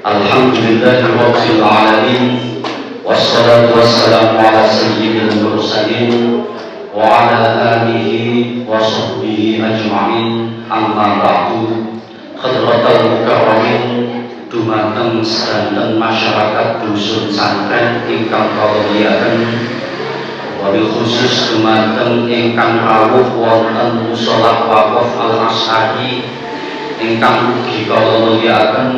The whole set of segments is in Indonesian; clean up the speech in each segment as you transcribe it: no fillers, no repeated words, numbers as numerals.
Alhamdulillahirabbil alamin wassalatu wassalamu ala sayyidil mursalin wa ala alihi wa sahbihi ajma'in amma ba'du. Hadratal mukarramin dumateng sedanten masyarakat dusun santren ingkang kawuliaken, wabil khusus dumateng ingkang rawuh wonten mushola waqaf Al-Asy'ari ingkang ugi kawuliaken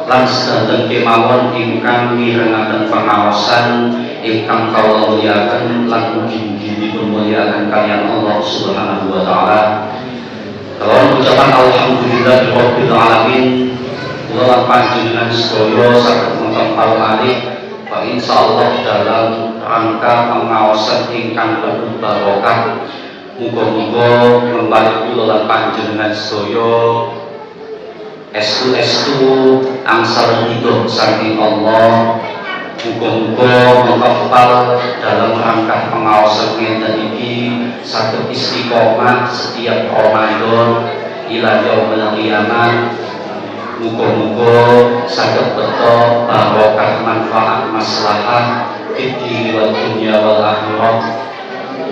lan sedanten kemawon ingkang mirengaken pangaosan ingkang kawuliaken lan mugi-mugi dipunmulyakaken kaliyan Allah Subhanahu wa taala. Kalawan ucapan alhamdulillahirabbil alamin, kula lan panjenengan sedaya saged mengkempal malih wa insyaallah dalam rangka pangaosan ingkang penuh barokah. Muga-muga mempari kula lan panjenengan sedaya estu angsal ridho saking Allah. Muga-muga mengkempal dalam rangka pengawasan ngeten iki saged istiqomah setiap Ramadan ila yaumil qiyamah. Muga-muga saged beto barokah manfaat maslahah fid wal dunya wal akhirah.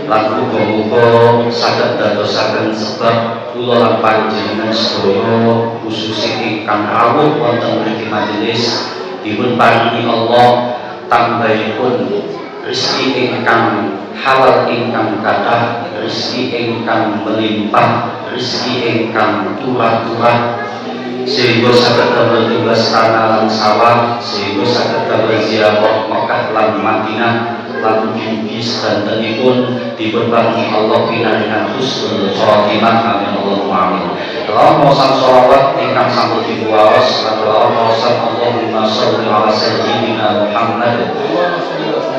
Lan muga-muga saged dadosaken sebab kula lan panjenengan sedaya khususipun ingkang rawuh wonten mriki majelis dipun paringi Allah tambahipun rezeki ingkang halal ingkang kathah, rezeki ingkang melimpah, rezeki ingkang turah-turah, sehingga saged damel tugas tanah lan sawah, sehingga saged damel ziarah Mekah lan Madinah. Lan mugi-mugi sedantenipun dipun paringi Allah pinaringan husnul khotimah. Amin Allahumma amin. Allahumma maosan sholawat ingkang sampun dipuwaos lan maosan Allahumma sholli ala sayyidina Muhammad.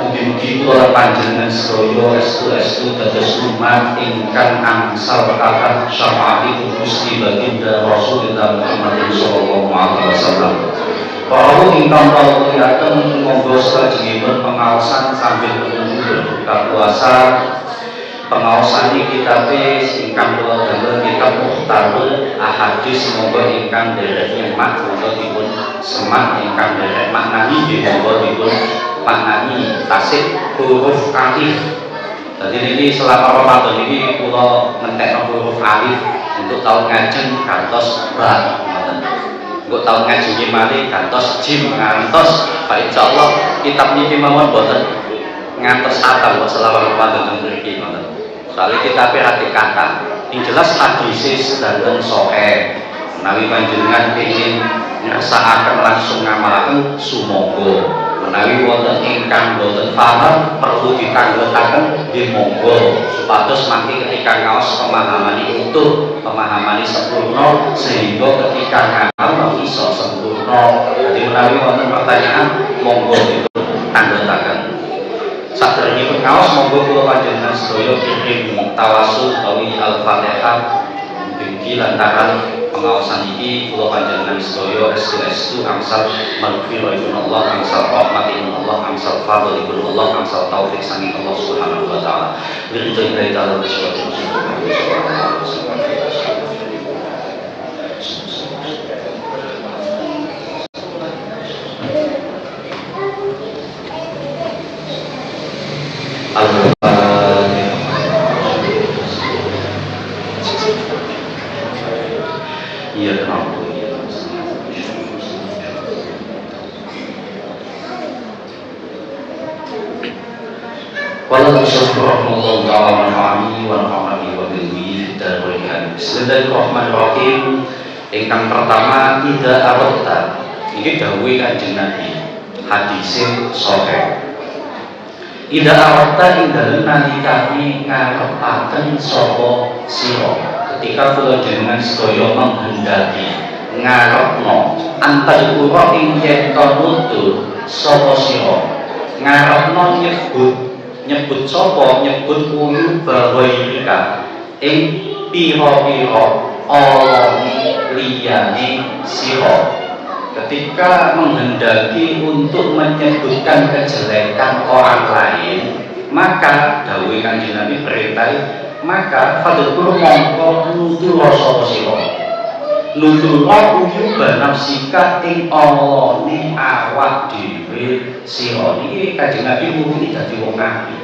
Mugi-mugi kula panjenengan sedaya estu dados umat ingkang angsal kathah syafaatipun Gusti Baginda Rasulullah Muhammad sallallahu alaihi wasallam. Para ingkang kawuliaken monggo salajengipun pengaosan sambil menunggu berbuka puasa. Pengaosan iki kitabe ingkang kula damel kitab Mukhtarul Ahadits, monggo ingkang derek nyemak monggo dipun semak, ingkang derek maknani nggih monggo dipun maknani tasik huruf alif. Dadi niki selama Ramadan iki kula ngentekno huruf alif untuk tahun ngajeng gantos ba. Untuk tahun ngaji malih gantos jim ngantos Pak insyaallah kitab niki mawon boten ngantos atal selama Ramadan mriki ngoten. Soale kitabe ati kata ing jelas hadise sedanten sahih. Menawi panjenengan kenging ngersakaken langsung ngamalaken sumangga. Menawi wonten ingkang boten paham perlu ditanggletaken nggih monggo, supados mangke ketika ngaos pemahamane utuh, pemahamane sempurna, sehingga ketika ngamal iso sempurna. Jadi menawi wonten pertanyaan monggo ditanggletaken. Saderengipun ngaos monggo kula panjenengan sedaya kirim tawasul utawi Al-Fatihah. Mugi lantaran pengawasan iki kula panjenengan sedaya estu angsal maghfirahipun Allah, angsal rahmatipun Allah, angsal fadlipun Allah, angsal taufik saking Allah Subhanahu wa taala. Billahi ta'ala Bismillahirrahmanirrahim. Ingkang pertama ida arota ini dawuhe Kanjeng Nabi, hadise sahih. Ida arota ing dalem nalikane ngarepaken sapa sira, ketika kula jenengan sedaya menghendaki ngarepno antar kula ing yen nutur sapa sira, ngarepno nyebut sapa, nyebut ulu bawaika ing pira-pira Allah liyane sira. Ketika menghendaki untuk menyebutkan kejelekan orang lain, maka dawuhe Kanjeng Nabi perintah, maka fadhkur mongko nutur sapa sira. nuturo uyuba nafsika ing olone awak dhewe sira. Iki Kanjeng Nabi muni dadi wong apik.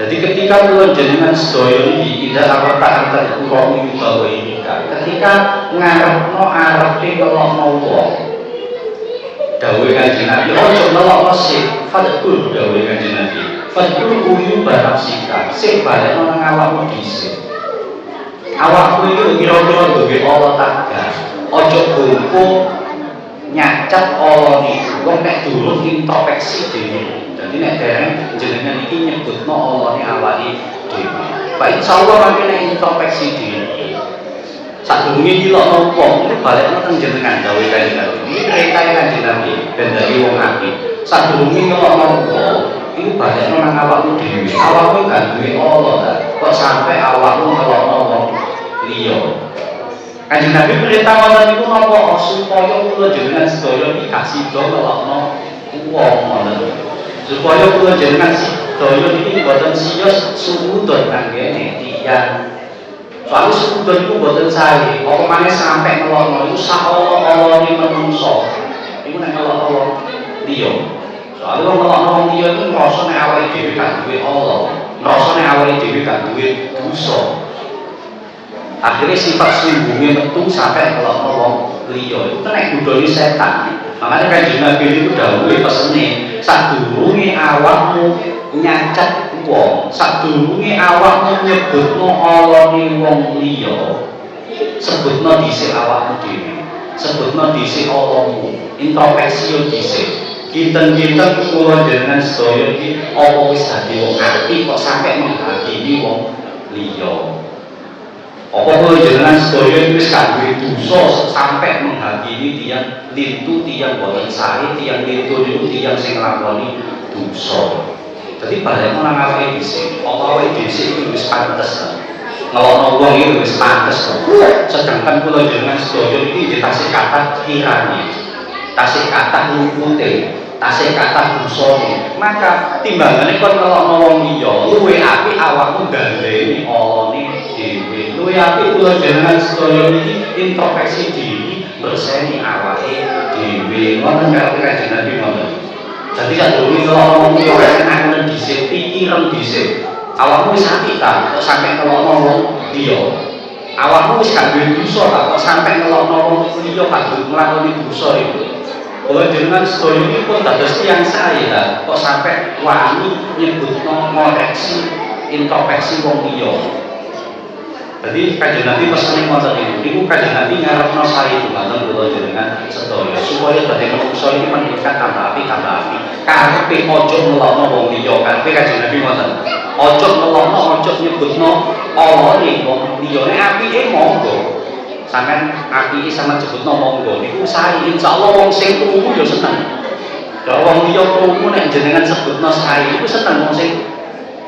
Jadi ketika kula jenengan sedaya iki tidak apa tak kula uyuba wa inika. Ketika ngarepno arepe ngelokno wong. Dawuh Kanjeng Nabi, ojo ngelokno sik, fadkur dawuh Kanjeng Nabi. Fadkur uyuba nafsika, sik balekno nang awakmu dhisik. Awakmu itu kira-kira duwe Allah tagas. Ojo gumpu nyacat Allah niku wong nek durung introspeksi dhewe. Dadi nek dereng jenengan iki nyebutno Allah ni awake dhewe. Pak insyaallah mangke nek introspeksi dhewe. Sadurunge nyilokno wong niku balekno teng jenengan dawuh Kanjeng Nabi. Iki perintah Kanjeng Nabi ben dadi wong apik. Sadurunge nyilokno wong iku balekno nang awakmu dhewe. Awakmu gak duwe Allah ta. Kok sampe awakmu nyilokno wong liya. Kanjeng Nabi perintah ngoten niku napa supaya kula jenengan sedaya iki gak sida ngelokno wong ngoten. Supaya kula jenengan sedaya iki boten siyos suudon kanggene tiyang. Soale suudon iku boten sae. Apa maneh sampe ngelokno iku sak Allah-Allah ni menungso. Iku nek ngelokno liya. Soale wong ngelokno wong liya iku ngrasa nek awake dhewe gak duwe Allah. Ngrasa nek awake dhewe gak duwe dosa. Akhirnya sifat sembunyi metu sampai kalau ngomong liya itu nek budoni setan. Makanya Kanjeng Nabi itu dawuhe pesene sadurunge awakmu nyacat wong, sadurunge awakmu nyebutno alane wong liya, sebutno dhisik awakmu dhewe, sebutno dhisik Allahmu, introspeksi yo dhisik. Kinten-kinten kula jenengan sedaya iki apa wis dadi wong apik kok sampai menghakimi wong liya. Apa kula jenengan sedaya wis duwe dosa sampai menghakimi tiyang lintu, tiyang boten sae, tiyang lintu niku tiyang sing nglakoni dosa. Dadi balekno nang awake dhisik, apa awake dhisik iki wis pantes. Ngelokno wong iki wis pantes. Sedangkan kula jenengan sedaya iki tasih kathah kirane, tasih kathah lupute, tasih kathah dosane. Maka timbangane kon ngelokno wong liya, luwih apik awakmu gandheni alane dhewe. Luwih apik kula jenengan sedaya iki introspeksi diri, berseni awake dhewe. Ngoten karo Kanjeng Nabi ngoten. Dadi sadurunge ngelokno wong liya enak dhisik, pikiran dhisik. Awakmu wis apik ta, kok sampe ngelokno wong liya. Awakmu wis gak duwe dosa ta, kok sampe ngelokno wong liya gak nglakoni dosa iku. Kula jenengan sedaya iki pun dados tiyang sae ta, kok sampe wani nyebutno ngoreksi introspeksi wong liya. Jadi Kanjeng Nabi pesane ngoten niku Kanjeng Nabi ngarepno sae dumateng kula jenengan sedaya supaya dadi manungsa iki meningkat tambah apik tambah apik. Karepe aja ngelokno wong liya, karepe Kanjeng Nabi ngoten. Aja ngelokno, aja nyebutno alane wong liya. Nek apike monggo. Sampeyan apike sampeyan sebutno monggo niku sae insyaallah wong sing krungu ya seneng. Kalau wong liya krungu nek jenengan sebutno sae iku seneng wong sing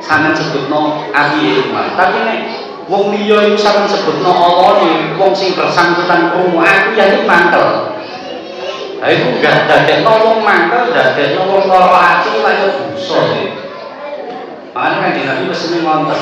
sampeyan sebutno apike. Tapi nek wong liya iku sampeyan sebutno alane wong sing bersangkutan krungu aku ya iki mantel. Ha iku gak dadekno wong mantel, dadekno wong lara ati kaya dosa iki. Makane Kanjeng Nabi pesene ngoten.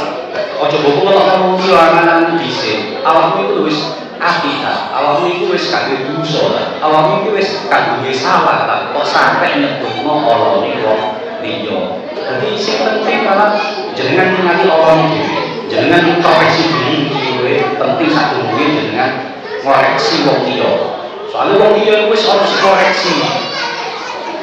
Aja mbok ngelokno wong liya angan-angan dhisik. Awakmu iku wis apik ta, awakmu iku wis gak duwe dosa ta, awakmu iku wis gak duwe salah ta, kok sampe nyebutno alane wong liya. Dadi sing penting malah jenengan ningali alane dhewe. Jenengan introspeksi diri dhewe penting sadurunge jenengan ngoreksi wong liya. Soale wong liya wis ana sing koreksi.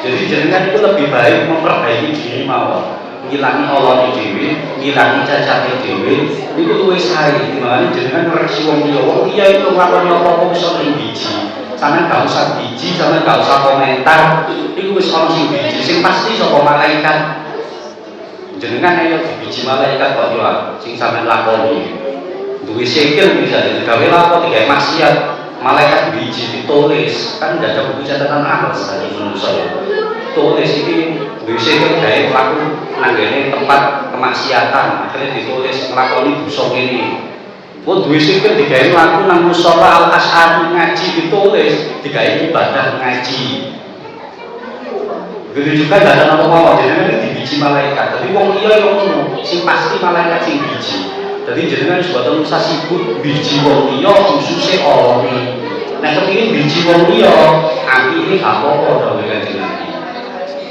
Jadi jenengan itu lebih baik memperbaiki diri mawon. Ngilangi alane dhewe, ngilangi cacate dhewe, niku luwih sae. Dimana jenengan ngoreksi wong liya. Wong liya itu nglakoni apa-apa wis ana ing biji. Sampeyan gak usah biji, sampeyan gak usah komentar. Iku wis ana sing biji, sing pasti saka malaikat. Jenengan ayo biji malaikat kok yo sing sampeyan lakoni. Duwe sikil bisa digawe lapo digawe maksiat. Malaikat biji ditulis, kan ndak ada buku catatan amal sekali manusia ya. Tulis iki duwe sikil gawe pelaku nanggene tempat kemaksiatan, akhirnya ditulis nglakoni dosa kene. Wong duwe sikil digawe pelaku nang musala al-Asy'ari ngaji ditulis, digawe ibadah ngaji. Begitu juga gak ada apa-apa, jenengan di biji malaikat. Tapi wong liya yo ngono, sing pasti malaikat sing biji. Jadi jenengan boten usah sibuk biji wong liya khususe Allah iki. Nek kepengin biji wong liya, apike gak apa-apa dawuh Kanjeng Nabi.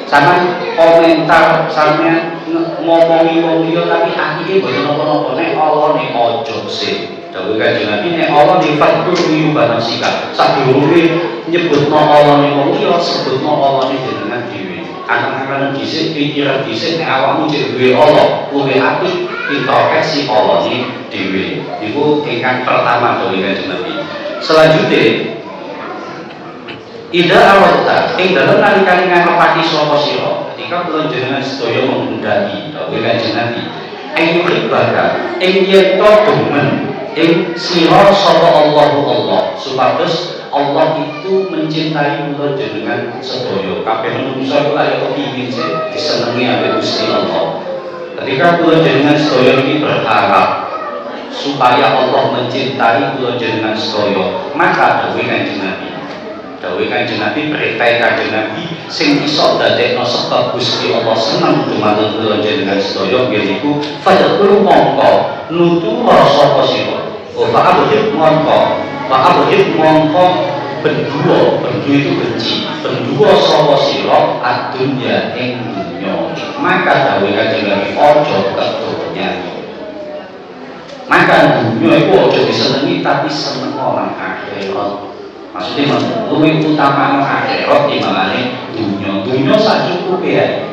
Sama komentar sampeyan ngomongi wong liya tapi apike boten napa-napa, nek Allah nek ojo sih. Dawuh Kanjeng Nabi nek Allah difatur yuban sika. Sadurunge nyebutno Allah nek wong liya, sebutno Allah nek jenengan dhewe. Anak-anak dhisik pikiran dhisik nek awakmu cek duwe Allah, luwih apik introspeksi Allah nek dhewe. Iku ingkang pertama dawuh Kanjeng Nabi. Selanjutnya ida awalta ing dalem nalikane ngarepake sapa sira ketika kula jenengan sedaya menghendaki dawuh Kanjeng Nabi ayu ibadah ing yen to demen ing sira sapa Allah supados Allah itu mencintai kula jenengan sedaya kabeh manungsa iku kaya kepingin disenengi ambek Gusti Allah. Ketika kula jenengan sedaya iki berharap supaya Allah mencintai kula jenengan sedaya, maka dawuh Kanjeng Nabi. Dawuh Kanjeng Nabi perintah Kanjeng Nabi sing iso dadekno sebab Gusti Allah seneng dumateng kula jenengan sedaya yaiku fadhkuru mongko nutura sapa sira. Fa abudit mongko bendua itu benci. Bendua sapa sira adunya ing dunya. Maka dawuh Kanjeng Nabi aja kedonya. Maka dunia itu aja disenengi tapi seneng orang akhirat. Maksudnya lebih utama akhirat timbangane dunia. Dunia sacukupe ya.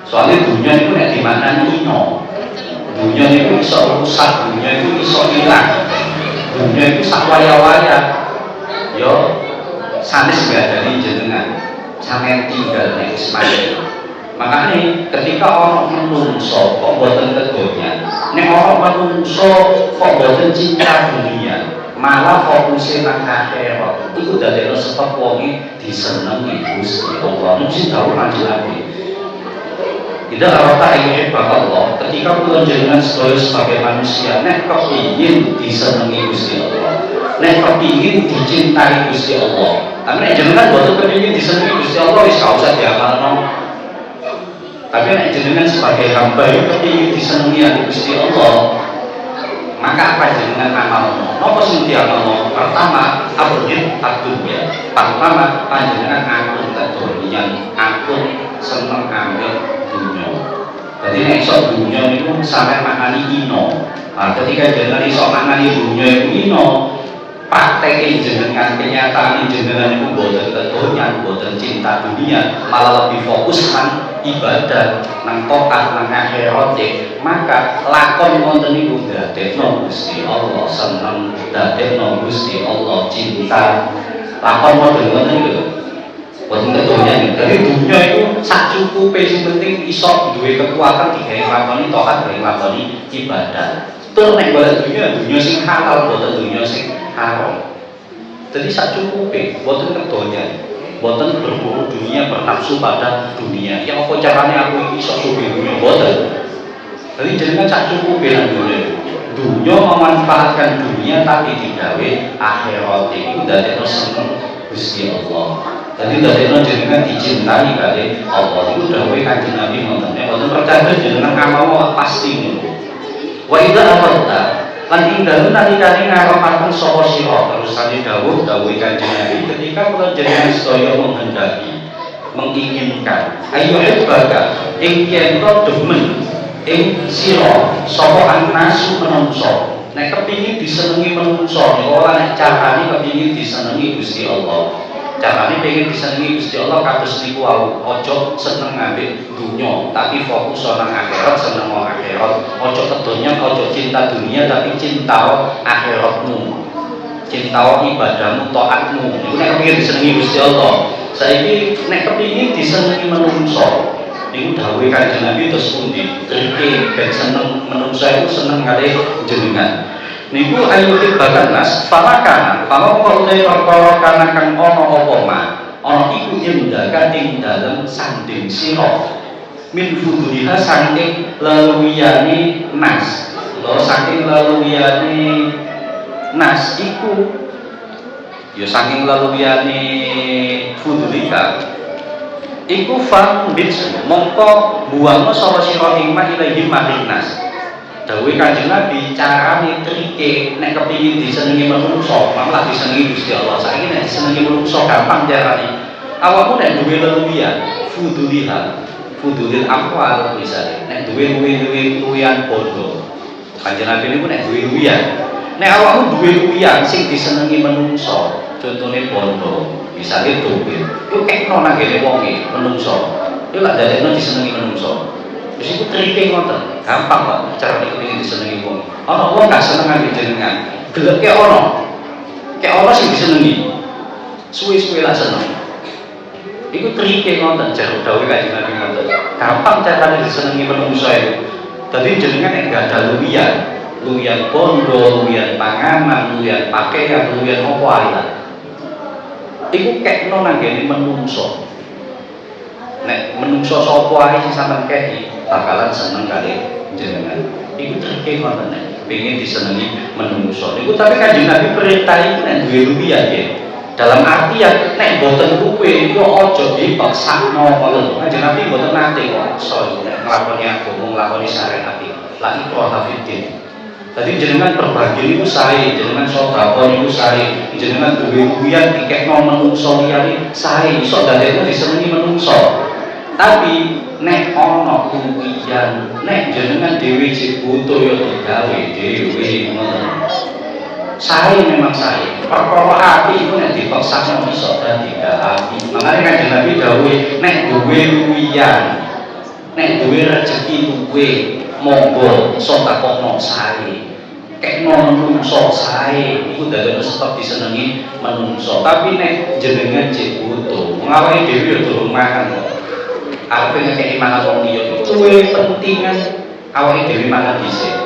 Soalnya dunia itu nek dimaknani ino. Dunia itu iso rusak, dunia itu iso hilang. Dunia itu sakwaya-waya. Yo sanes gak dari jenengan. Sampeyan tinggal nek Ismail. Makanya ketika orang menungso kok boten kedonya, nek orang menungso kok boten cinta dunia, malah fokusnya nang akhirat, itu dadekno sebab wonge disenengi Gusti Allah. Mesti tahu Kanjeng Nabi. Tidak arata ingin Allah ketika kula jenengan sebagai manusia, nek kepingin disenengi Gusti Allah, nek kepingin dicintai Gusti Allah. Tapi nek jenengan boten kepingin disenengi Gusti Allah, wis gak usah diamalno. Tapi nek jenengan sebagai hamba yang kepingin disenengi Gusti Allah, maka apa jenengan amalno? Napa sing diamalno? Pertama, abudin adunya. Pertama, panjenengan akun kedonyan, akun seneng ambek dunya. Jadi nek iso dunya niku sampe maknani ino. Nah, ketika jenengan iso maknani dunya iku ino, praktek jenengan kenyataan jenengan itu boten kedonyan, boten cinta dunia, malah lebih fokus nang ibadah, nang taat, nang akhirat, maka lakon wonten niku dadekno Gusti Allah seneng, dadekno Gusti Allah cinta. Lakon wonten niku boten kedonyan. Jadi dunia itu sak cukupe, sing penting iso duwe kekuatan digawe nglakoni taat, digawe nglakoni ibadah. Tur nek golek dunia sing halal, boten dunia sing haram. Jadi sak cukupe, boten kedonyan, boten berburu dunia, bernafsu pada dunia. Ya apa caranya aku iki iso suwi dunia, boten. Jadi jenengan sak cukupe nang dunia. Dunia memanfaatkan dunia tapi digawe akhirat iki dadekno seneng Gusti Allah. Jadi dadekno jenengan dicintai kali Allah. Iku dawuh Kanjeng Nabi ngoten. Nek boten percaya jenengan amal pasti ngono. Wa idza amarta lan ing dalem nalikane ngarepaken sapa sira terusane dawuh Kanjeng Nabi ketika kula jenengan sedaya menghendaki menginginkan ayo ibadah ing yen to demen ing sira sapa annasu menungso nek kepingin disenengi menungso ora nek carane kepingin disenengi Gusti Allah. Carane pengen disenengi Gusti Allah kados niku wau, aja seneng ambek dunya, tapi fokus nang akhirat, seneng nang akhirat. Aja kedonya, aja cinta dunia, tapi cinta akhiratmu. Cinta ibadahmu, taatmu. Niku nek kepengin disenengi Gusti Allah. Saiki nek kepengin disenengi manungsa, niku dawuh Kanjeng Nabi terus pundi? Trike ben seneng manungsa iku seneng kalih jenengan. Niku ayu tibakan nas falakan kalau utai perkara kana kang ana apa mah ana iku indaka ing dalem sanding sira min fuduliha saking leluyane nas lho saking leluyane nas iku ya saking leluyane fudulika iku fan bits mongko buangno sapa sira ing ilahi maring nas dawuhe Kanjeng Nabi carane trike nek kepingin disenengi menungso malah disenengi Gusti Allah. Saiki nek disenengi menungso gampang carane. Awakmu nek duwe leluwian fudulil amwal misalnya nek duwe luwian bondo. Kanjeng Nabi niku nek duwe luwian. Nek awakmu duwe luwian sing disenengi menungso, contone bondo, misalnya duit. Iku kekno nang ngene wonge menungso. Iku lak dadekno disenengi menungso. Terus iku trike ngoten. Gampang kok cara kepengin disenengi wong. Ana wong gak seneng ambek jenengan. Geleke ana. Kek ana sing disenengi. Suwe-suwe lah seneng. Iku trike ngoten jar dawuh Kanjeng Nabi ngoten. Gampang carane disenengi menungso iku. Dadi jenengan nek gak ada luwian bondo, luwian panganan, luwian pakaian, luwian apa ae lah. Iku kekno nang ngene menungso. Nek menungso sapa ae sing sampean kei bakalan seneng kali jenengan. Iku trike ngoten nek pengin disenengi menungso. Iku tapi Kanjeng Nabi perintah iku nek duwe luwian nggih. Dalam artian nek boten kuwe iku aja dipaksakno ngoten. Kanjeng Nabi boten nate kok iso nek nglakoni agama nglakoni syariat iki. La ikrah fiddin. Tadi jenengan berbagi niku sae, jenengan sedekah niku sae, jenengan duwe luwian dikekno menungso liyane sae, iso dadekno disenengi menungso. Tapi nek ana luwian, nek jenengan dhewe sing butuh ya digawe dhewe ngoten. Sae memang sae. Perkara ati iku nek dipaksakno iso dadi ati. Makane Kanjeng Nabi dawuh nek duwe luwian, nek duwe rezeki duwe monggo sedekahno sae. Kekno menungso sae iku dadekno sebab disenengi menungso. Tapi nek jenengan cek butuh, ngawake dhewe ya durung makan kok. Arep ngekeki mangan wong liya luwih pentingan awake dhewe mangan dhisik.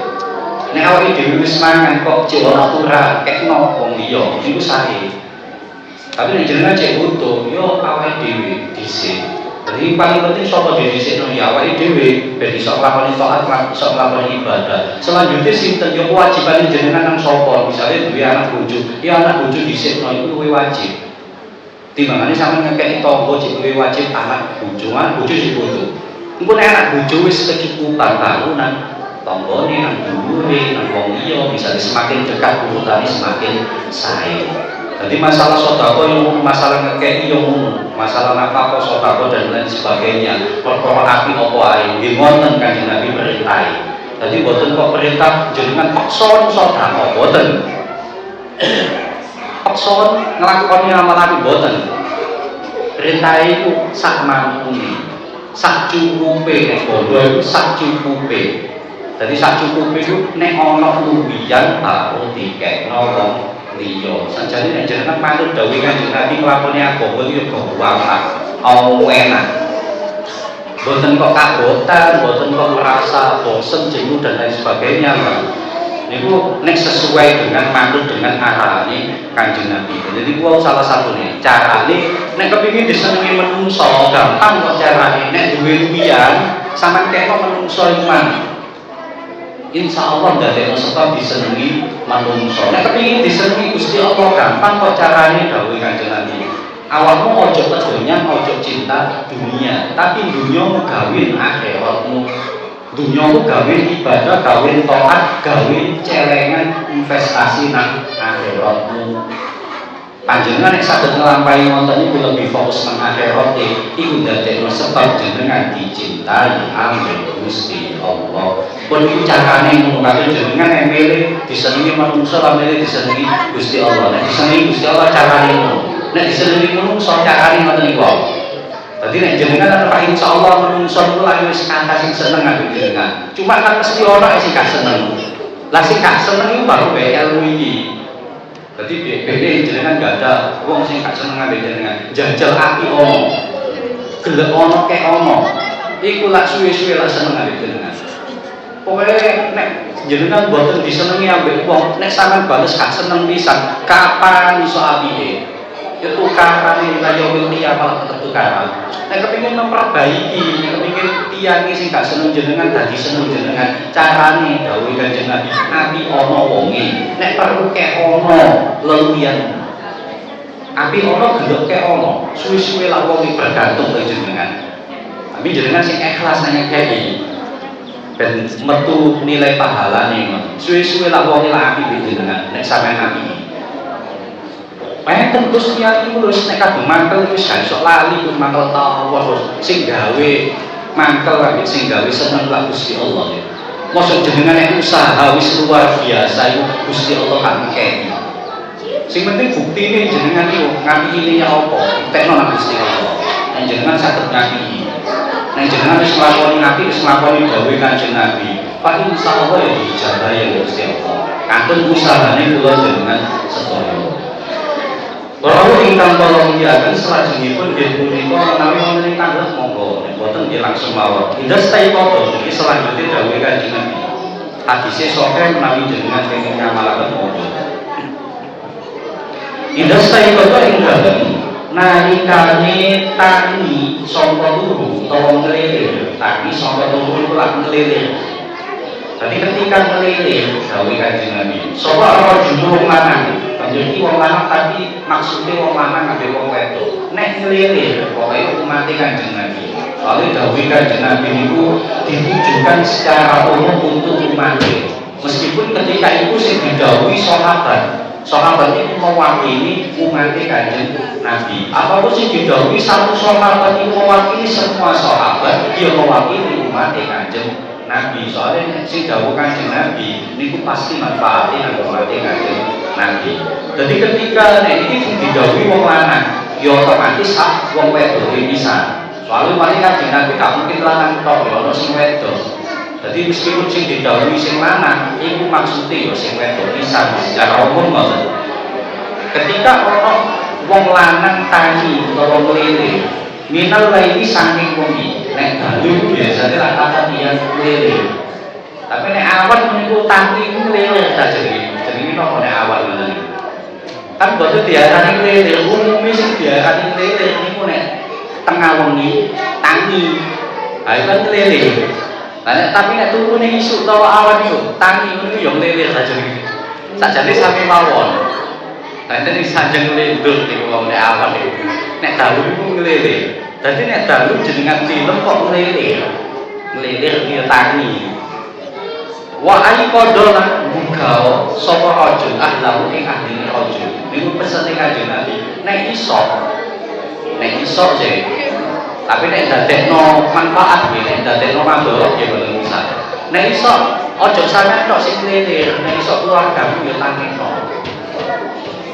Nek awake dhewe wis mangan kok cek ora aturan kekno wong liya iku sae. Tapi nek jenengan cek butuh, yo awake dhewe dhisik. Jadi paling penting sapa dhewe dhisik no ya awake dhewe ben iso nglakoni taat lan iso nglakoni ibadah. Selanjutnya sinten yo kewajibane jenengan nang sapa? Misale duwe anak bojo, ya anak bojo dhisik no iku luwih wajib. Timbangane sampeyan ngekeki tangga cek luwih wajib anak bojo sing butuh. Engko nek anak bojo wis kecukupan baru nang tanggane nang dhuwure nang wong liya misale semakin dekat urutane semakin sae. Jadi masalah sedekah yang masalah ngekeki yang masalah nafkah sedekah dan lain sebagainya. Perkara api apa ae nggih wonten Kanjeng Nabi perintah. Jadi boten kok perintah jenengan paksa sedekah boten. Paksa nglakoni amal api boten. Perintah iku sak mampune, sak cukupe nek bondo iku sak cukupe. Jadi sak cukupe iku nek ana luwian baru dikekno wong liya. Sanjane nek jenengan manut dawuh Kanjeng Nabi nglakoni agama iki yo gampang, enak. Boten kok kabotan, boten kok merasa bosen, jenuh dan lain sebagainya. Niku nek sesuai dengan manut dengan arahane Kanjeng Nabi. Jadi kuwi salah satunya. Carane nek kepengin disenengi menungso, gampang kok carane. Nek duwe luwian, sampean kekno menungso iku insya Allah dadekno sebab disenengi manungso. Nek kepengin disenengi Gusti Allah gampang kok carane dawuh Kanjeng Nabi. Awakmu ojo kedonya, ojo cinta dunia, tapi dunyamu gawe akhiratmu. Dunyamu gawe ibadah, gawe taat, gawe celengan investasi nang akhiratmu. Panjenengan nek saged nglampahi wonten iku lebih fokus nang akhirat iku dadekno sebab jenengan dicintai ambek Gusti Allah. Pun iku carane ngono kabeh jenengan nek milih disenengi manungsa lan milih disenengi Gusti Allah. Nek disenengi Gusti Allah carane ngono. Nek disenengi manungsa carane ngoten niku. Dadi nek jenengan ora insyaallah manungsa niku lagi wis kata sing seneng ambek jenengan. Cuma kan mesti ana sing gak seneng. Lah sing gak seneng iku baru bae ilmu iki. Jadi beda jenengan gak ada wong sing gak seneng ambek jenengan. Jajal ati ono. Gelek ono kek ono. Iku lak suwe-suwe lak seneng ambek jenengan. Pokoke nek jenengan boten disenengi ambek wong, nek sampean bales gak seneng pisan, kapan iso apike? Ya tukarane kaya wili apa tukaran. Nek kepengin memperbaiki, nek kepengin tiyange sing gak seneng jenengan dadi seneng jenengan, carane dawuh Kanjeng Nabi, ati ana wonge. Nek perlu kek ana leluyan. Api ana gelek kek ana, suwe-suwe lak wong bergantung ke jenengan. Tapi jenengan sing ikhlas nang ngekeki. ben metu nilai pahalane. Suwe-suwe lah wong laki jenengan nek sampean nabi. Menten Gusti ati wis nek kadung mangkel wis gak iso lali ku mangkel tawa sing gawe mangkel ambek sing gawe seneng lah Gusti Allah ya. Mosok jenengan nek usaha wis luar biasa iku Gusti Allah kan ngekeki. Sing penting buktine jenengan iku ngapikine apa? Tekno nang Gusti Allah. Nek jenengan saged ngapiki. Nek jenengan wis nglakoni ngapi wis nglakoni dawuh Kanjeng Nabi, Pak insyaallah ya dijabah ya Gusti Allah. Kantun usahane kula jenengan sedaya. Kalau ingkang tolong diakan selajengipun nggih punika menawi wonten ing tanglet monggo boten nggih langsung mawon. Indah stay foto iki selanjutnya dawuh Kanjeng Nabi. Hadise sokeh menawi jenengan kenging ngamalaken monggo. Indah stay foto ing dalem nalikane tangi sangka turu utawa ngleleh, tangi sangka turu iku lak ngleleh. Tapi ketika ngleleh dawuh Kanjeng Nabi, sapa ora jumlah lanang jadi wong lanang tapi maksudnya wong lanang ambek wong wedok nek ngleleh pokoke umate Kanjeng Nabi. Soale dawuh Kanjeng Nabi niku ditujukan secara umum untuk umat. Meskipun ketika itu sing didhawuhi sahabat itu mewakili umat Kanjeng Nabi. Apapun sing didhawuhi satu sahabat itu mewakili semua sahabat, dia mewakili umat Kanjeng Nabi. Soalnya sing dawuh Kanjeng Nabi niku pasti manfaatnya kanggo umat Kanjeng Nabi. Jadi ketika ini didhawuhi wong lanang, ya otomatis hak wong wedok bisa. Soalnya wali Kanjeng Nabi gak mungkin lanang tok, ya ono sing wedok. Jadi meskipun sing didhawuhi sing lanang, iku maksudnya ya sing wedok bisa secara umum ngoten. Ketika ono wong lanang tangi utawa ngleleh, minal laili saking wengi, nek dalu biasane lah kata dia ngleleh. Tapi nek awan niku tangi ngleleh ta jenenge. Jenenge napa nek awan ngoten. Kan boten diarani ngleleh, umumé sing diarani ngleleh niku nek tengah wengi tangi. Ha iku ngleleh. Lah tapi nek turune isuk utawa awan iku tangi ngono ya ngleleh sajane. Sajane sami mawon. Enten sing sajeng lendur niku wong nek awan niku. Nek dalu niku ngleleh. Dadi nek dalu jenengan film kok ngleleh. Ngleleh dia tangi. Wa ai qadha lan buka sapa raja ahlahu ing ahline raja. Niku pesene Kanjeng Nabi. Nek iso je. Tapi nek dadekno manfaat nggih, nek dadekno mandorok nggih boten usah. Nek iso aja sampeyan tok sing ngleleh, nek iso keluargamu ya tangekno.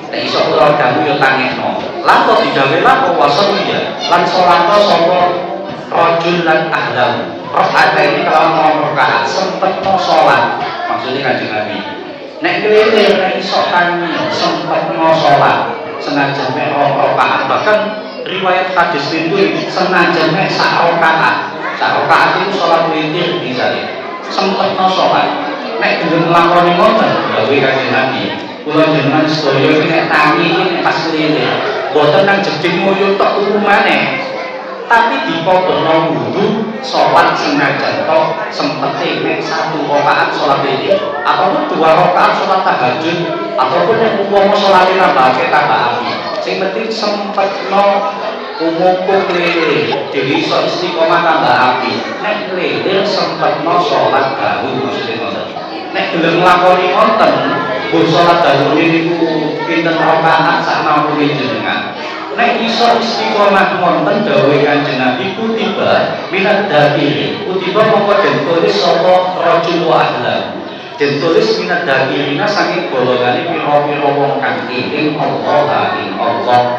Nek iso keluargamu ya tangekno. Lan kok digawe lapo waso ya. Lan salat sapa rajul lan ahlahu. Rakaat ini kalau rakaat sempetno salat. Maksudnya Kanjeng Nabi. Nek ngleleh nek iso tangi sempetno salat. Senajan mek rakaat bahkan riwayat hadis itu senajan mek sak rakaat. Sak rakaat itu salat witir misalnya. Sempetno salat. Nek gelem nglakoni ngoten dawuh Kanjeng Nabi. Kula jenengan sedaya iki nek tangi iki nek pas ngleleh, boten nang jeding moyo tok turu maneh. Tapi dipodono wudu sholat senajan tok sempete mek satu rakaat sholat witir ataupun dua rakaat sholat tahajud ataupun yang umpama sholat nambahke tambah api sing penting sempetno umumku lele jadi iso istiqomah tambah api nek lele sempetno sholat dalu maksudnya ngoten nek gelem nglakoni wonten bu sholat dalu niku pinten rakaat sak namung jenengan. Nek iso istiqomah wonten dawuh Kanjeng Nabi kutiba minad dakiri kutiba mongko den tulis sapa rajul wa ahla den tulis minad dakirina saking golongane pira-pira wong kang eling Allah ing Allah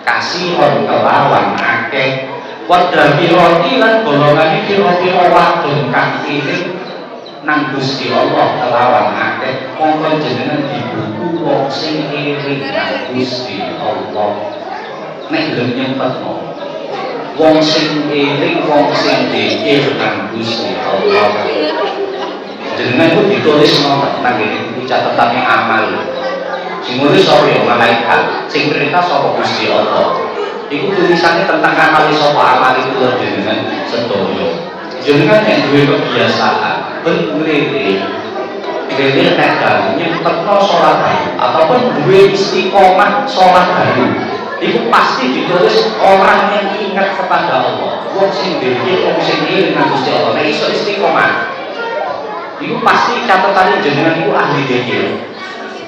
kasihon kelawan akeh wa dakirati lan golongane pira-pira wadon kang eling nang Gusti Allah kelawan akeh mongko jenengan dibuku wong sing eling nang Gusti Allah. Nek gelem nyempetno wong sing eling wong sing dikir nang Gusti Allah jenengan itu ditulis nang ngene iki catetane amal sing nulis sapa ya malaikat sing perintah sapa Gusti Allah iku tulisannya tentang amal sapa amal itu jenengan sedaya jenengan yang duwe kebiasaan ben ngleleh nek dalem nyempetno salat ataupun duwe istiqomah salat baru itu pasti ditulis orang yang ingat kepada Allah. Wong sing dhewe wong sing eling nang Gusti Allah. Nek iso istiqomah. Iku pasti catatan jenengan iku ahli dzikir.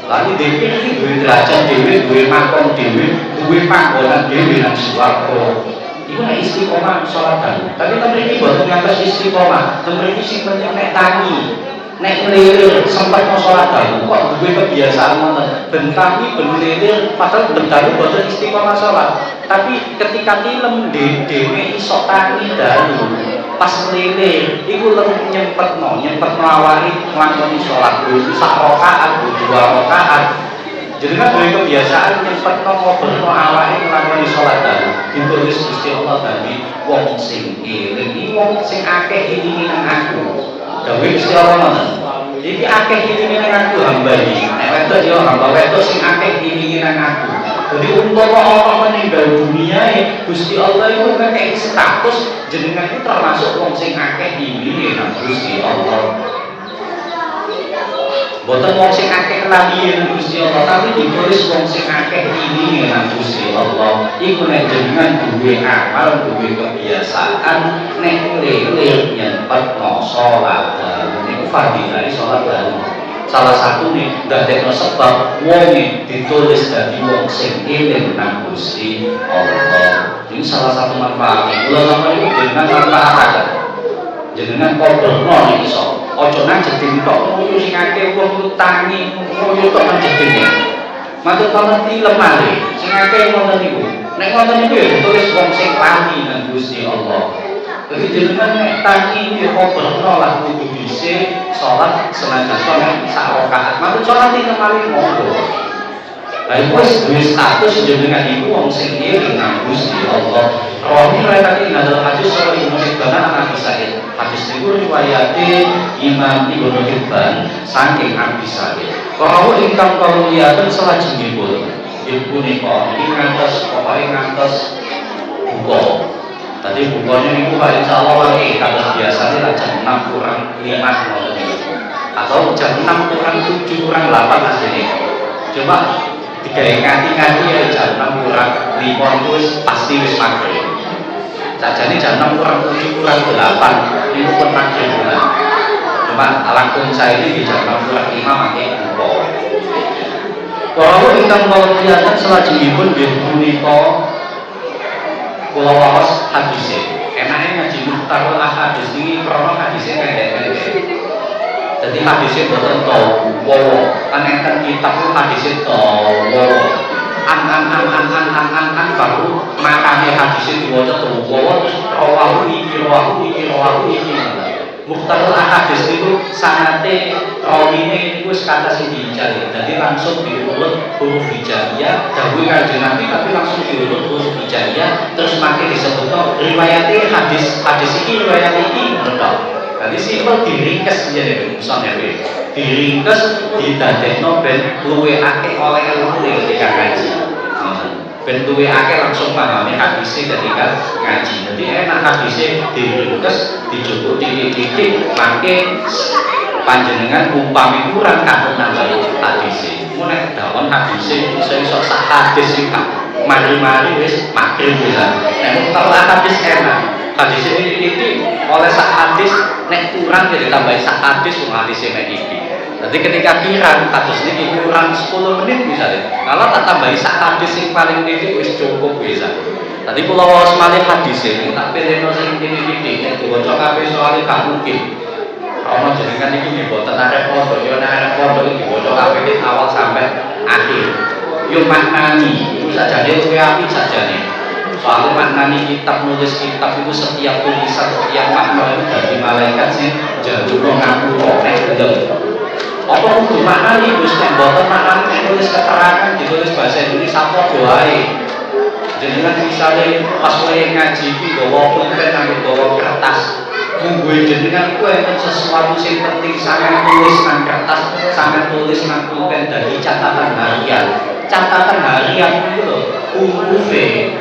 Lalu dzikir iki duwe derajat dhewe, duwe makom dhewe, duwe panggonan dhewe nang swarga. Iku nek istiqomah salat dalu. Tapi temen iki boten ngantos istiqomah. Temen iki sing penting nek tangi, nek nglilir sempet salat dalu kok duwe kebiasaan ngoten. Ben tangi ben nglilir padahal ben dalu boten istiqomah salat. Tapi ketika tilem dhewe iso tangi dalu pas nglilir iku nyempetno awake nglakoni salat dulu sak rakaat, dua rakaat. Jadi kan dari kebiasaan nyempetno ngobrolno awake nglakoni salat dalu. Ditulis Gusti Allah tadi wong sing eling iki wong sing akeh ilinge nang aku. Dawuh Gusti Allah ngoten. Iki akeh ilinge nang aku hamba iki. Nek wedok yo hamba wedok sing akeh ilinge nang aku. Jadi umpama Allah meninggal dunia Gusti Allah itu ngekeki status jenengan itu termasuk wong sing akeh ilinge nang Gusti Allah. Boten wong sing akeh kelalian Gusti Allah, tapi ditulis wong sing akeh ini nang Gusti Allah. Iku nek jenengan duwe amal, duwe kebiasaan nek lele nyempetno salat niku fadilah salat dalu. Salah satu nih ndadekno sebab wong ditulis dadi wong sing eling nang Gusti Allah. Ini salah satu manfaat. Kula sampeyan niku jenengan manfaataken. Jenengan kodhono nek iso. Ojo nang jeding tok ngono sing akeh wong tangi ngono tok nang jeding. Matur pamit lemare sing akeh ngoten niku. Nek ngoten niku ya ditulis wong sing lali nang Gusti Allah. Jadi jenengan nek tangi ya kodhono lah kudu dhisik salat senajan nek sak rakaat. Matur salat iki lemare monggo. Lah iku wis duwe status jenengan iku wong sing eling nang Gusti Allah. Rawi riwayat hadal hadis sahih Muslim anak Sa'id. Hadis niku riwayate Imam Ibnu Hibban saking Abi Sa'id. Kalau ingkang kamuliaken salajengipun ibu nika iki ngantos pokoke ngantos buka. Tadi bukanya niku Pak insyaallah wae kados biasane lah jam 6 kurang 5 ngoten niku. Atau jam 6 kurang 7 kurang 8 asline. Coba digawe nganti-nganti ya jam 6 kurang 5 itu pasti wis maghrib. Sajane jam 6 kurang 7 kurang 8 itu pun maghrib bulan. Cuma langkung saya ini di jam 6 kurang 5 makai buka. Kalau ingkang kelihatan selajengipun nggih punika kula waos hadise. Enake ngaji muhtarul hadis iki krana hadise pendek-pendek. Jadi hadise boten dawa. Kan enten kitab hadise dawa. An baru makane hadis diwaca dawa terus rawahu iki. Mukhtarul hadis itu sanate rawine iku wis kata sing dicari. Jadi langsung diurut huruf hijaiyah dawuh Kanjeng Nabi tapi langsung diurut huruf hijaiyah terus makin disebut riwayate hadis iki riwayat iki ngono. Jadi simpel diringkes jadi misalnya diringkes didadekno ben luwe akeh oleh ilmu ketika ngaji. Ben luwe akeh langsung pahami hadise ketika ngaji. Jadi enak hadise diringkes dijupuk titik-titik mangke panjenengan umpami kurang kanggo nambahi hadise. Mun nek dawon hadise iso sak hadis sing mari-mari wis magrib bisa. Nek kalau hadis enak hadis ini titik oleh sak hadis nek kurang jadi tambahin sak hadis hadis nek iki. Jadi ketika kirang hadis ini kurang 10 menit misalnya. Kalau tak tambahin sak hadis yang paling titik wis cukup bisa. Tadi kula waos malih hadis ini tak pilihno sing titik-titik nek diwaca kabeh soalé gak mungkin. Ana jenengan iki nggih boten arep pondok yo nek arep pondok iki diwaca kabeh awal sampai akhir. Yo maknani iku sajane luwih apik sajane. Soalnya maknani kitab nulis kitab itu setiap tulisan setiap makna itu dari malaikat sih jauh ngaku nek gelem. Apa kudu maknani Gus nek mboten maknani nulis keterangan ditulis bahasa Indonesia apa doae. Jenengan misale pas wae ngaji iki gawa pulpen nang gawa kertas. Munggo jenengan ku enten sesuatu sing penting sangat tulis nang kertas, sangat tulis nang pulpen dadi catatan harian. Catatan harian itu lho hurufe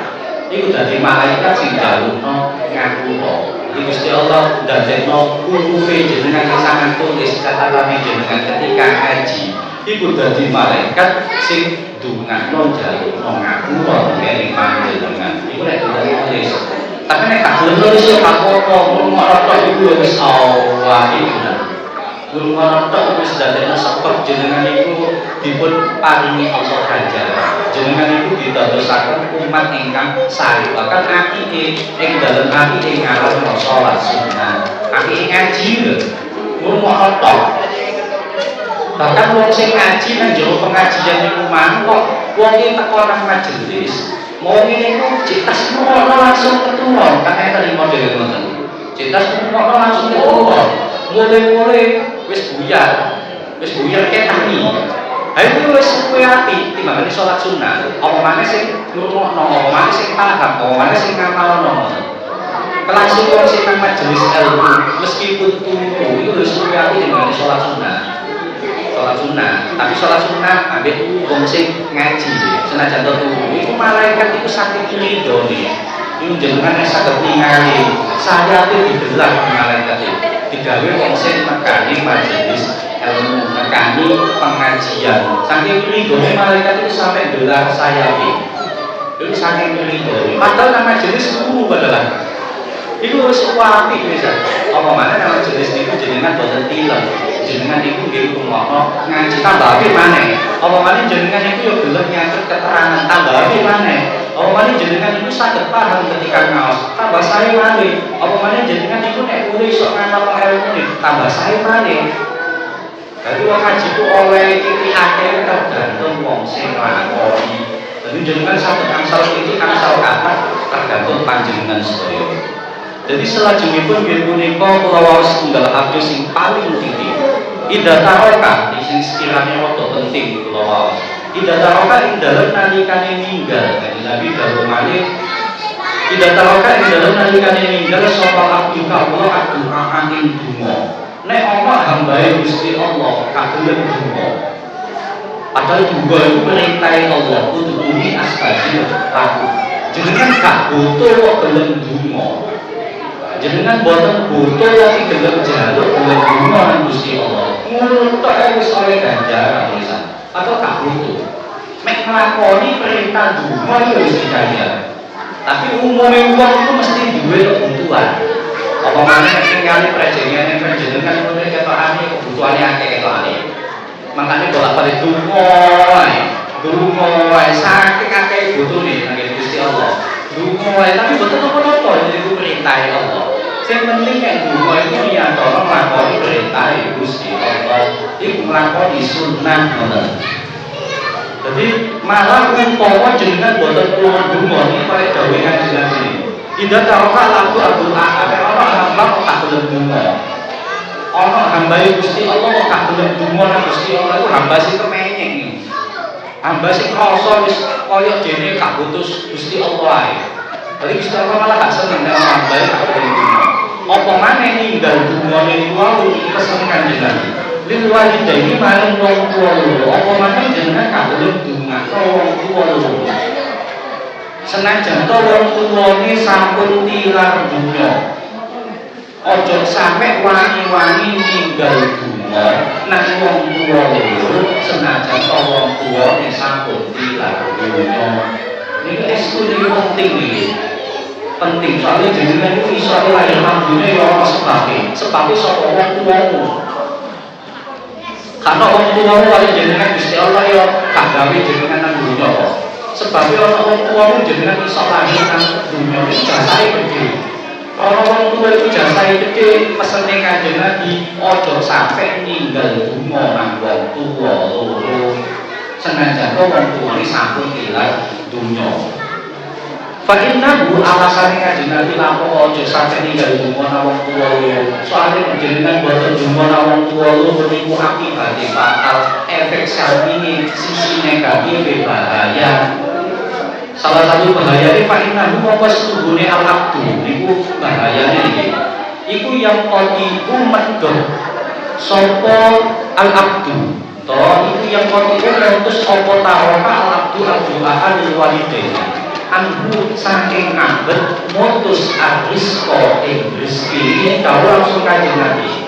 iku dadi malaikat sing jalukno ngaku kok. Iki Gusti Allah ndadekno hurufe jenengan sangat tulis catatane jenengan ketika ngaji. Iku dadi malaikat sing dungakno jalukno ngaku kok ning panjenengan. Iku nek tulis. Tapi nek gak nulis yo apa-apa, ngomong tok iku wis Allah iki. Gurung tok wis dadekno sebab jenengan iku dipun paringi Allah ganjaran. Jenengan iku didadosaken umat ingkang saleh. Bahkan apike ing dalem apike ngalah salat sunah. Apike ngaji lho. Gurung tok. Bahkan wong sing ngaji nang jero pengajian niku mangkok wong iki teko nang majelis. Mau ngene iku citas ngono langsung ketuwa, kan enten model ngoten. Citas ngono langsung ketuwa. Mulai-mulai wis buyar ketani. Ha iku wis suwe ati timbangane salat sunah. Apa maneh sing ngrungokno, apa maneh sing paham, apa maneh sing ngamalno. Kelas wong sing nang majelis ilmu meskipun turu iku wis suwe ati timbangane salat sunah. Salat sunah, tapi salat sunah ambek wong sing ngaji. Senajan turu iku malaikat iku saking ridhone. Iku jenengan nek saged ningali saya itu didelak malaikat itu. Digawe wong sing nekani majelis ilmu, nekani pengajian. Saking ridhone malaikat itu sampai delak saya iki. Iku saking ridhone. Padahal nang majelis guru padahal. Iku wis apik wis. Apa maneh nang majelis niku jenengan boten tilem. Jenengan iku nggih rumakno ngaji tambah apik maneh. Apa maneh jenengan iku yo gelem nyatet keterangan tambah apik maneh. Apa maneh jenengan iku saged paham ketika ngaos tambah sae maneh. Apa maneh jenengan iku nek kuwi iso ngamal ilmu tambah sae maneh. Dadi wong ngaji ku oleh iki akeh tergantung wong sing nglakoni. Dadi jenengan saged angsal iki angsal kata tergantung panjenengan sedaya. Jadi selajengipun nggih punika kula waos setunggal hadis sing paling tinggi. Idza taroka sing sekiranya rada penting kula waos. Idza taroka ing dalem nalikane ninggal kanjeng Nabi dawuh malih. Idza taroka ing dalem nalikane ninggal sapa abdu kawula addu'a ing donga. Nek ana hambae Gusti Allah kagem donga. Padahal donga iku perintahe Allah untuk bumi astajib laku. Jenengan gak butuh kok gelem donga. Jenengan boten butuh lagi gelem jaluk gelem donga nang Gusti Allah. Ngono tok wis oleh ganjaran pisan. Atau gak butuh. Mek nglakoni perintah donga ya wis ganjaran. Tapi umume wong itu mesti duwe kebutuhan. Apa maneh tinggal prejengane panjenengan meneh ketokane kebutuhane akeh ketokane. Makane bolak-balik donga wae. Donga wae saking akeh butuhne nang Gusti Allah. Donga wae tapi boten apa-apa jadi perintah Allah. Sing penting nek donga iku nyantana nglakoni perintah Gusti Allah. Iku nglakoni sunah ngoten. Jadi malah umpama jenengan boten kula donga iki kaya dawuh Kanjeng Nabi. Tidak taroka laku abdul ahad ana hamba tak gelem donga. Ana hamba Gusti Allah tak gelem donga nang Gusti Allah iku hamba sing kemenyek iki. Hamba sing krasa wis kaya dene gak butuh Gusti Allah ae. Jadi Gusti Allah malah gak seneng nek hamba tak gelem donga. Apa maneh ninggal dungane niku wae pesen Kanjeng Nabi. Lil walidaini marang wong tuwa loro. Apa maneh jenengan kagem donga wong tuwa loro. Senajan to wong tuwane sampun tilar donya. Aja sampe wani-wani ninggal donga nang wong tuwa loro senajan to wong tuwane sampun tilar donya. Niku estu niku penting iki. Penting soalnya jenengan itu iso lahir nang dunya ya ana sebabe. Sebabe saka wong tuwamu. Karena wong tuwamu kali jenengan Gusti Allah ya gak gawe jenengan nang dunya kok. Sebabnya ana wong tuwamu jenengan iso lahir nang dunya iki jasane gedhe. Ana wong tuwa itu jasane gedhe pesene Kanjeng Nabi aja sampe ninggal donga nang wong tuwa loro. Senajan wong tuwane sampun tilar dunya. Fa innahu alasane Kanjeng Nabi lampung aja sampe ninggal donga nang wong tuwa loro. Soale jenengan boten donga nang wong tuwa loro niku akibate fatal, efek sampinge sisi negatif bahaya. Salah satu bahayane fa innahu apa setuhune al-abdu niku bahayane iki. Iku yang qati'u medhot sapa al-abdu. To iku yang qati'u ngutus apa taroka al-abdu al-du'a lil walidaini. Anhu saking ngambet mutus ar-rizqa ing rezeki karo langsung Kanjeng Nabi.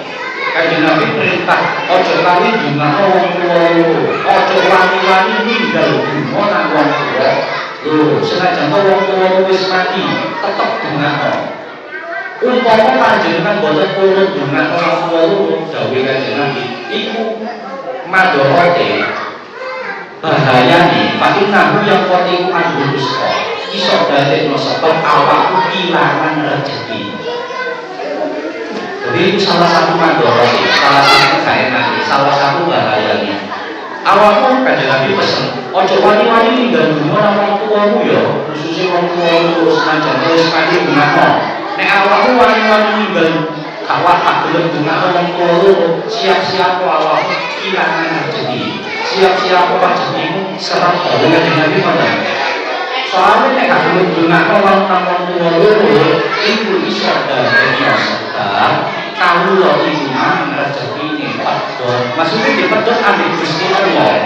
Kanjeng Nabi perintah aja kali donga wong tuwa loro, aja wani-wani ninggal donga nang wong tuwa loro. Senajan wong tuwa wis mati, tetep donga. Umpama panjenengan boten purun dengan orang tua loro dawuh Kanjeng Nabi iku madorote bahayane paling nahu yang kote adul usta iso dadekno sebab awakmu kehilangan rezeki. Jadi itu salah satu madorote, salah satu kaenane, salah satu bahayane. Awakmu Kanjeng Nabi pesen, ojo wani-wani ninggal dunya nang tuamu ya, khususnya wong tuamu senajan wis mati dunakno. Nek awakmu wani-wani ninggal kawat tak gelem dunakno wong tuamu, siap-siap awakmu kehilangan rezeki. Siap-siap rezekimu serang dengan Nabi Muhammad. Soalnya nek gelem dunakno wong tuamu iku iso dadekno sebab kawula iku mang rezekine pedhot. Maksudnya dipedhot ambek Gusti Allah.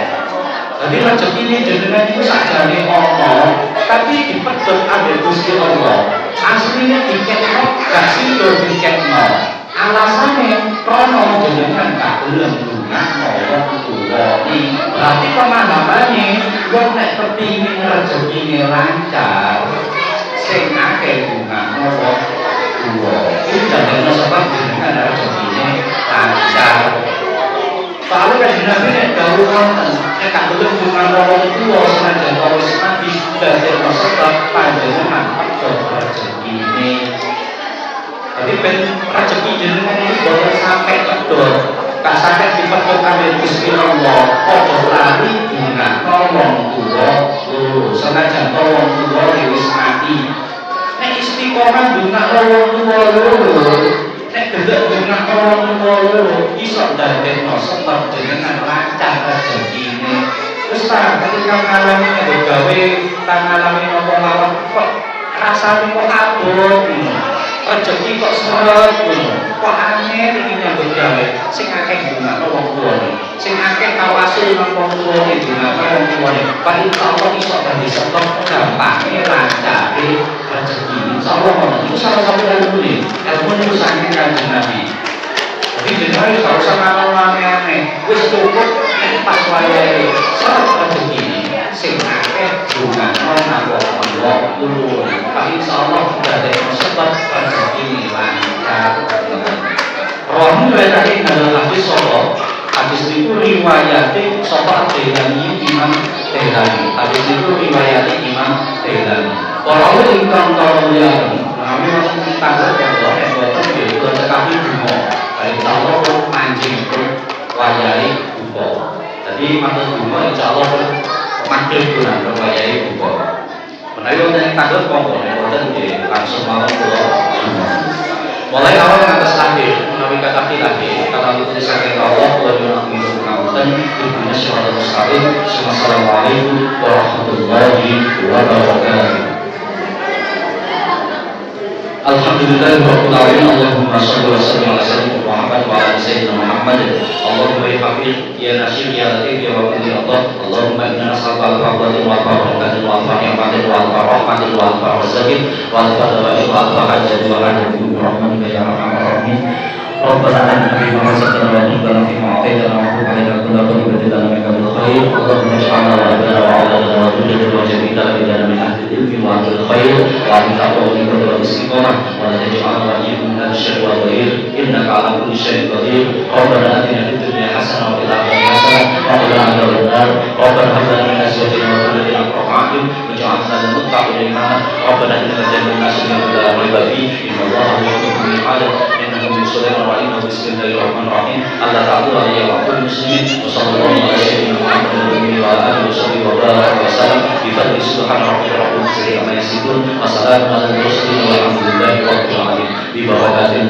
Jadi rezeki ini jenengan itu sakjane Allah, tapi dipedhot ambek Gusti Allah. Aslinya dikekno gak sido dikekno. Alasannya krono jenengan gak gelem dunakno wong tuwa. Berarti pemahamannya wong nek kepingin rezekine lancar, sing akeh dunakno wong tuwa. Iki dadekno sebab jenengan rezekine lancar. Soalnya kan Nabi nek dawuh wonten nek gak gelem dunakno wong tuwa senajan wis mati dadekno sebab panjenengan pedhot rezekine. Jadi ben rezeki jenengan iki boten sampai pedhot, gak sampai dipedhot karo Gusti Allah. Padha lari dunakno wong tuwa loro senajan wong tuwa wis mati. Nek istiqomah dunakno wong tuwa loro, nek gelem dunakno wong tuwa loro iso dadekno sebab jenengan lancar rezekine. Terus ketika ngalami gawe ngalami apa mawon kok rasane kok abot ngono. Rezeki kok seret ngono. Kok aneh iki nyambut gawe sing akeh dunakno wong tuwane. Sing akeh kawasil nang wong tuwane dunakno wong tuwane. Pak insyaallah iso dadi sebab gampangé lancare rezeki. Insyaallah ngono. Itu salah satu ilmune. Ilmu niku saking Kanjeng Nabi. Jadi jenengan gak usah ngomong aneh. Wis cukup nek pas wayahe seret rezeki sing akeh dunakno nang wong tuwane. Pak insyaallah dadekno sebab rezeki lancar. Rohmu lagi adalah hadis solo. Hadis itu riwayatnya sapa Dailami Imam Dailami. Hadis itu riwayatnya Imam Dailami. Kalau ingkang kalian kami langsung tanggal bahwa boten nggih boten kami dungo. Dari Allah mancing wayahe buka. Jadi matur dungo insyaallah mancing bulan wayahe buka. Menawi wonten tanggal monggo boten nggih langsung mawon kula semua. Mulai awal ngantos akhir menawi kata lagi kata tulis saking Allah kula nyuwun ngapunten ibune sholawat mustaqim. Assalamualaikum warahmatullahi wabarakatuh. Alhamdulillahirabbil alamin. Allahumma shalli wa sallim ala sayyidina Muhammad wa ala sayyidina Muhammad. Allahumma ya hafiz ya nasir ya latif ya waqil ya Allah. Allahumma inna nas'aluka al-fadla wal barakata wal rahmata wal rahmata wal barakata wal fadla wal hajat wa rahmatu rahmatika ya arhamar rahimin. Rabbana atina fid dunya hasanah wa qina adzaban nar. Wa qina adzaban khair. Allahumma ij'alna wa lana wa 'ala wa dhurriyyatina wa jami'na min ahli ilmi wa ahli khair wa min taqwalika wa istiqamah wa la taj'alna wa iyyakum min syarri wa ghair innaka 'ala kulli syai'in qadir. Rabbana atina fid dunya hasanah wa fil akhirati hasanah wa qina adzaban nar. Rabbana hab lana min azwajina wa dhurriyyatina qurrata a'yun waj'alna lil muttaqina imama. Rabbana innaka jami'un nas la raiba fihi innallaha yuhibbu al-'adla innahu yusallimu wa bismillahirrahmanirrahim. Allah ta'ala ya wa'tul muslimin wa sallallahu ala sayyidina Muhammadin wa ala alihi wa sahbihi wa baraka wa sallam bi fadli subhana rabbika rabbil izzati amma yasifun wa salamun alal mursalin walhamdulillahi rabbil alamin bi barakatil